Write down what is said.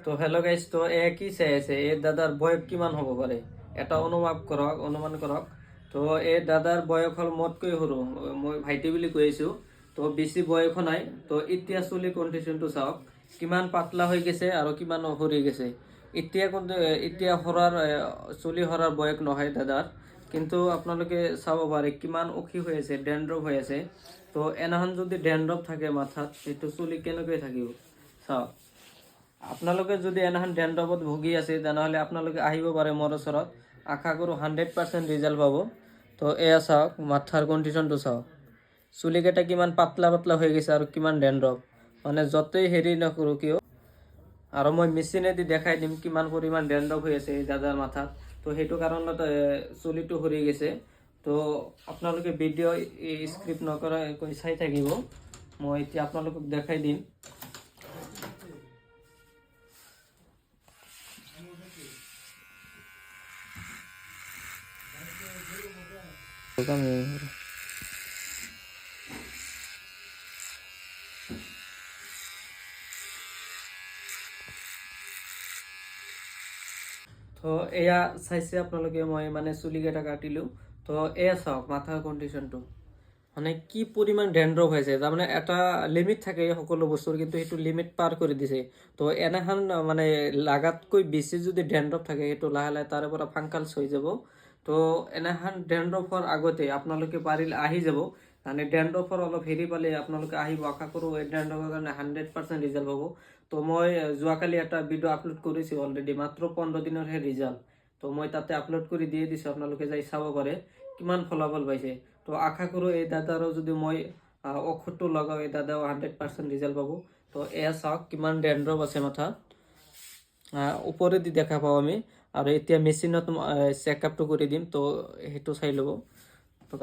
তো hello' guys, তো কি চাই আছে এই দাদাৰ বয়স কিমান হ'ব পাৰে এটা অনুমান কৰক। তো এই দাদাৰ বয়স হ'ল মোতকৈ সৰু, মই ভাইটি বুলি কৈ আছোঁ। তো বেছি বয়সো নাই। তো এতিয়া চুলি কণ্ডিশ্যনটো চাওক, কিমান পাতলা হৈ গৈছে আৰু কিমান সৰি গৈছে। এতিয়া চুলি সৰাৰ বয়স নহয় দাদাৰ, কিন্তু আপোনালোকে চাব পাৰে কিমান অসি হৈ আছে, ডেণ্ড্ৰফ হৈ আছে। তো এনাখন যদি ডেণ্ড্ৰফ থাকে মাথাত, সেইটো চুলি কেনেকৈ থাকিব চাওক। আপোনালোকে যদি এনাখন ডেণ্ড্ৰফত ভুগি আছে তেনেহ'লে আপোনালোকে আহিব পাৰে মোৰ ওচৰত। আশা কৰোঁ 100% ৰিজাল্ট পাব। তো এয়া চাওক, মাথাৰ কণ্ডিশ্যনটো চাওক, চুলিকেইটা কিমান পাতলা পাতলা হৈ গৈছে আৰু কিমান ডেণ্ড্ৰফ, মানে য'তেই হেৰি নকৰোঁ কিয়। আৰু মই মেচিনেদি দেখাই দিম কিমান পৰিমাণ ডেণ্ড্ৰফ হৈ আছে এই দাদাৰ মাথাত। তো সেইটো কাৰণত চুলিটো সৰি গৈছে। তো আপোনালোকে ভিডিঅ' স্ক্ৰিপ্ট নকৰাকৈ চাই থাকিব, মই এতিয়া আপোনালোকক দেখাই দিম। তো এয়া চাইছে আপোনালোকে, মই মানে চুলিকেইটা কাটিলোঁ। তো এয়া চাওক মাথাৰ কণ্ডিশ্যনটো, মানে কি পৰিমাণ ডেণ্ড্ৰফ হৈছে। তাৰমানে এটা লিমিট থাকে সকলো বস্তুৰ, কিন্তু সেইটো লিমিট পাৰ কৰি দিছে। তো এনেখন মানে লাগাতকৈ বেছি যদি ডেণ্ড্ৰফ থাকে, সেইটো লাহে লাহে তাৰে পৰা ফাংকালছ হৈ যাব। তো এনেখন ডেণ্ড্ৰফৰ আগতে আপোনালোকে পাৰিলে আহি যাব, মানে ডেণ্ড্ৰফৰ অলপ হেৰি পালে আপোনালোকে আহিব। আশা কৰোঁ এই ডেণ্ড্ৰফৰ কাৰণে 100% ৰিজাল্ট পাব। তো মই যোৱাকালি এটা ভিডিঅ' আপলোড কৰিছোঁ অলৰেডি, মাত্ৰ 15 দিনৰহে ৰিজাল্ট। তো মই তাতে আপলোড কৰি দিয়ে দিছোঁ, আপোনালোকে যাই চাব পাৰে কিমান ফলাফল পাইছে। তো আশা কৰোঁ এই দাদাৰো যদি মই ঔষধটো লগাওঁ, এই দাদাও 100% ৰিজাল্ট পাব। তো এয়া চাওক কিমান ডেণ্ড্ৰফ আছে মাথাত, ওপৰেদি দেখা পাওঁ আমি। আৰু এতিয়া মেচিনত চেকআপটো কৰি দিম, তো সেইটো চাই ল'ব। তো